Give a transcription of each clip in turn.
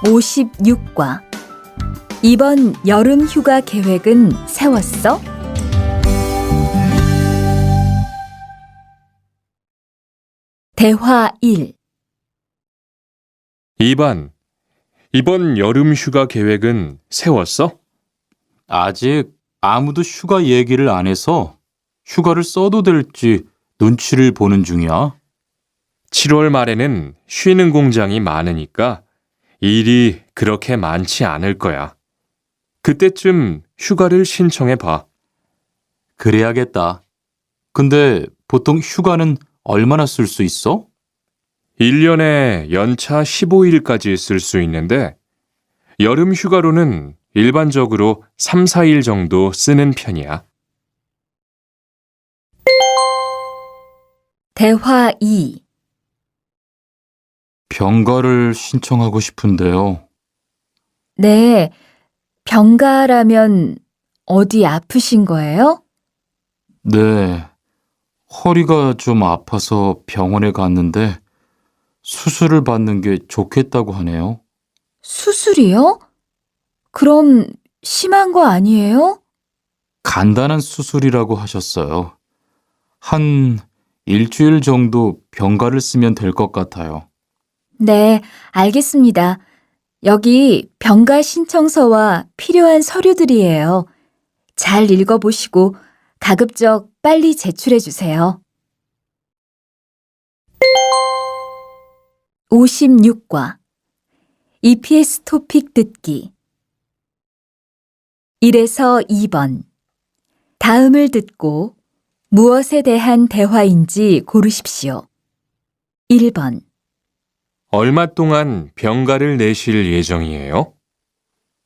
56과 이번 여름 휴가 계획은 세웠어? 대화 1. 2번. 이번 여름 휴가 계획은 세웠어? 아직 아무도 휴가 얘기를 안 해서 휴가를 써도 될지 눈치를 보는 중이야. 7월 말에는 쉬는 공장이 많으니까 일이 그렇게 많지 않을 거야. 그때쯤 휴가를 신청해 봐. 그래야겠다. 근데 보통 휴가는 얼마나 쓸 수 있어? 1년에 연차 15일까지 쓸 수 있는데 여름 휴가로는 일반적으로 3, 4일 정도 쓰는 편이야. 대화 2. 병가를 신청하고 싶은데요. 네, 병가라면 어디 아프신 거예요? 네, 허리가 좀 아파서 병원에 갔는데 수술을 받는 게 좋겠다고 하네요. 수술이요? 그럼 심한 거 아니에요? 간단한 수술이라고 하셨어요. 한 일주일 정도 병가를 쓰면 될 것 같아요. 네, 알겠습니다. 여기 병가 신청서와 필요한 서류들이에요. 잘 읽어보시고 가급적 빨리 제출해 주세요. 56과 EPS 토픽 듣기 1에서 2번 다음을 듣고 무엇에 대한 대화인지 고르십시오. 1번 얼마 동안 병가를 내실 예정이에요?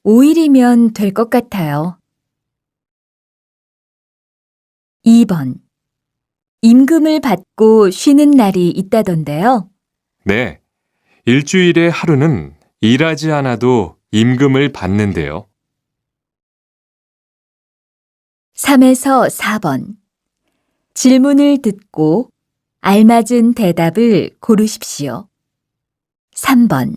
5일이면 될 것 같아요. 2번 임금을 받고 쉬는 날이 있다던데요. 네. 일주일에 하루는 일하지 않아도 임금을 받는데요. 3에서 4번 질문을 듣고 알맞은 대답을 고르십시오. 3번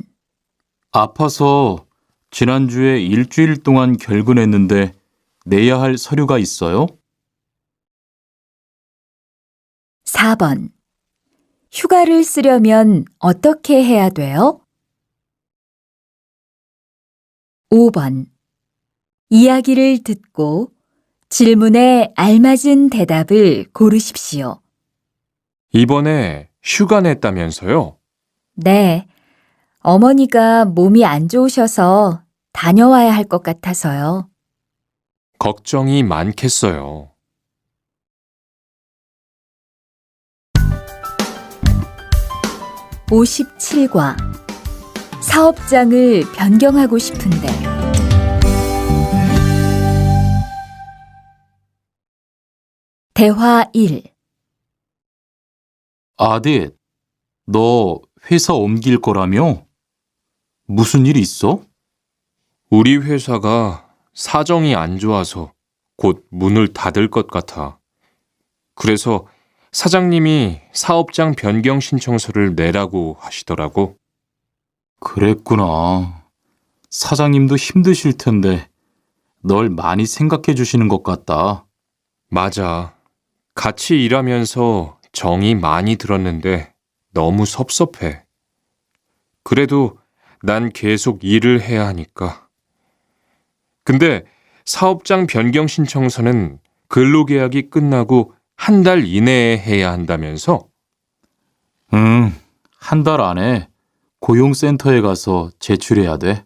아파서 지난주에 일주일 동안 결근했는데 내야 할 서류가 있어요? 4번 휴가를 쓰려면 어떻게 해야 돼요? 5번 이야기를 듣고 질문에 알맞은 대답을 고르십시오. 이번에 휴가 냈다면서요? 네, 어머니가 몸이 안 좋으셔서 다녀와야 할 것 같아서요. 걱정이 많겠어요. 57과 사업장을 변경하고 싶은데 대화 1. 아딧, 너 회사 옮길 거라며? 무슨 일 있어? 우리 회사가 사정이 안 좋아서 곧 문을 닫을 것 같아. 그래서 사장님이 사업장 변경 신청서를 내라고 하시더라고. 그랬구나. 사장님도 힘드실 텐데 널 많이 생각해 주시는 것 같다. 맞아. 같이 일하면서 정이 많이 들었는데 너무 섭섭해. 그래도 난 계속 일을 해야 하니까. 근데 사업장 변경 신청서는 근로계약이 끝나고 한 달 이내에 해야 한다면서? 응, 한 달 안에 고용센터에 가서 제출해야 돼.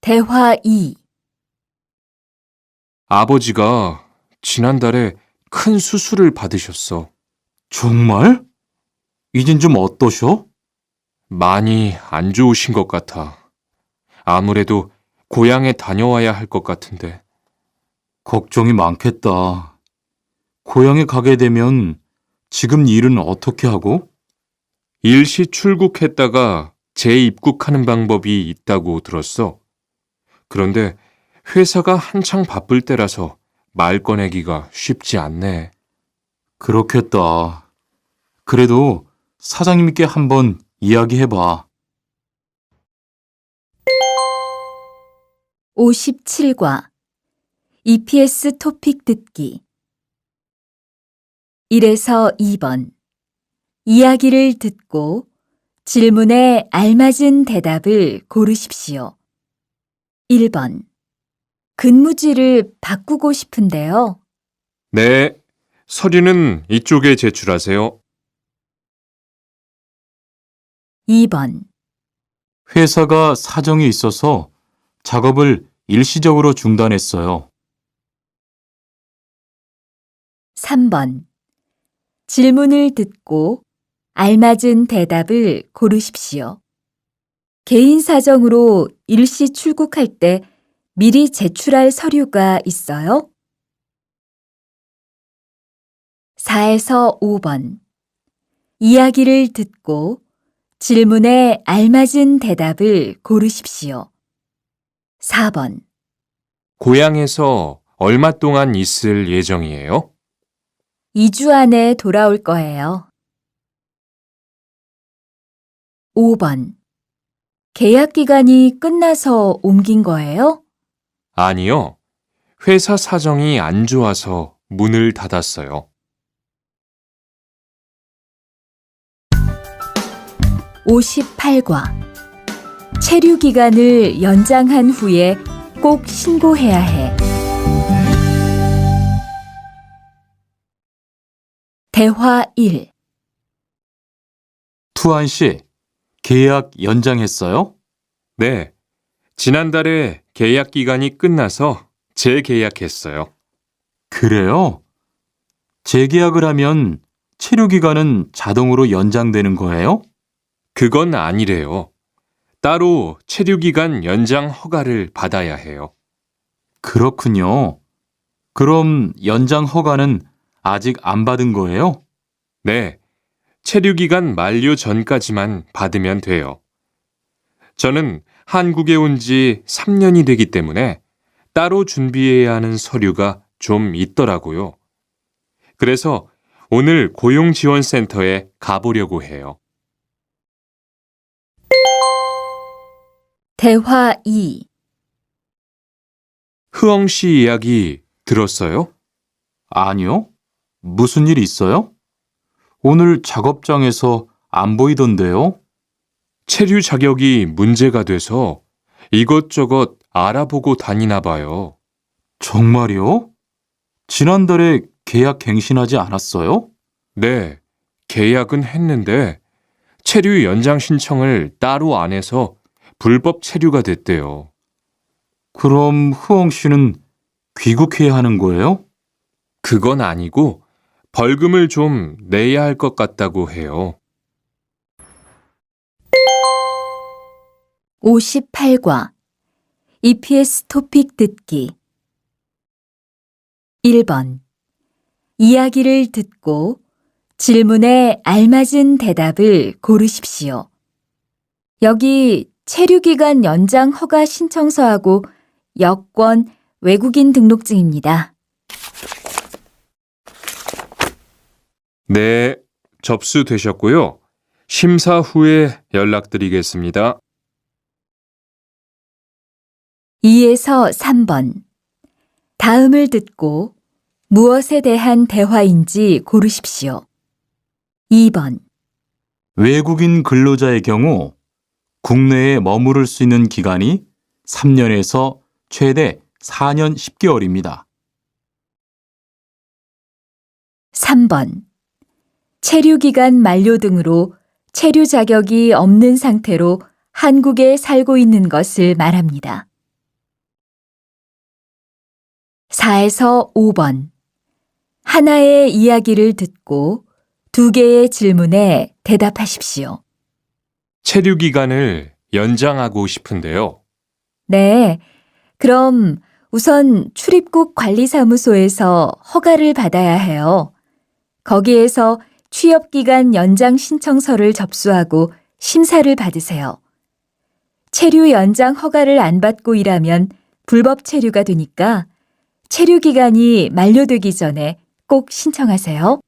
대화 2. 아버지가 지난달에 큰 수술을 받으셨어. 정말? 이젠 좀 어떠셔? 많이 안 좋으신 것 같아. 아무래도 고향에 다녀와야 할 것 같은데. 걱정이 많겠다. 고향에 가게 되면 지금 일은 어떻게 하고? 일시 출국했다가 재입국하는 방법이 있다고 들었어. 그런데 회사가 한창 바쁠 때라서 말 꺼내기가 쉽지 않네. 그렇겠다. 그래도 사장님께 한번 이야기해봐. 57과 EPS 토픽 듣기 1에서 2번 이야기를 듣고 질문에 알맞은 대답을 고르십시오. 1번 근무지를 바꾸고 싶은데요. 네, 서류는 이쪽에 제출하세요. 2번 회사가 사정이 있어서 작업을 일시적으로 중단했어요. 3번 질문을 듣고 알맞은 대답을 고르십시오. 개인 사정으로 일시 출국할 때 미리 제출할 서류가 있어요? 4에서 5번 이야기를 듣고 질문에 알맞은 대답을 고르십시오. 4번 고향에서 얼마 동안 있을 예정이에요? 2주 안에 돌아올 거예요. 5번 계약 기간이 끝나서 옮긴 거예요? 아니요. 회사 사정이 안 좋아서 문을 닫았어요. 58과 체류 기간을 연장한 후에 꼭 신고해야 해. 대화 1. 투안 씨, 계약 연장했어요? 네. 지난달에 계약 기간이 끝나서 재계약했어요. 그래요? 재계약을 하면 체류 기간은 자동으로 연장되는 거예요? 그건 아니래요. 따로 체류 기간 연장 허가를 받아야 해요. 그렇군요. 그럼 연장 허가는 아직 안 받은 거예요? 네. 체류 기간 만료 전까지만 받으면 돼요. 저는 한국에 온 지 3년이 되기 때문에 따로 준비해야 하는 서류가 좀 있더라고요. 그래서 오늘 고용지원센터에 가보려고 해요. 대화 2. 흐엉 씨 이야기 들었어요? 아니요. 무슨 일 있어요? 오늘 작업장에서 안 보이던데요? 체류 자격이 문제가 돼서 이것저것 알아보고 다니나 봐요. 정말요? 지난달에 계약 갱신하지 않았어요? 네, 계약은 했는데 체류 연장 신청을 따로 안 해서 불법 체류가 됐대요. 그럼 흐엉 씨는 귀국해야 하는 거예요? 그건 아니고 벌금을 좀 내야 할 것 같다고 해요. 58과 EPS 토픽 듣기 1번 이야기를 듣고 질문에 알맞은 대답을 고르십시오. 여기 체류기간 연장 허가 신청서하고 여권, 외국인 등록증입니다. 네, 접수되셨고요. 심사 후에 연락드리겠습니다. 2에서 3번 다음을 듣고 무엇에 대한 대화인지 고르십시오. 2번 외국인 근로자의 경우 국내에 머무를 수 있는 기간이 3년에서 최대 4년 10개월입니다. 3번 체류기간 만료 등으로 체류 자격이 없는 상태로 한국에 살고 있는 것을 말합니다. 4에서 5번 하나의 이야기를 듣고 2개의 질문에 대답하십시오. 체류 기간을 연장하고 싶은데요. 네, 그럼 우선 출입국 관리사무소에서 허가를 받아야 해요. 거기에서 취업기간 연장 신청서를 접수하고 심사를 받으세요. 체류 연장 허가를 안 받고 일하면 불법 체류가 되니까 체류 기간이 만료되기 전에 꼭 신청하세요.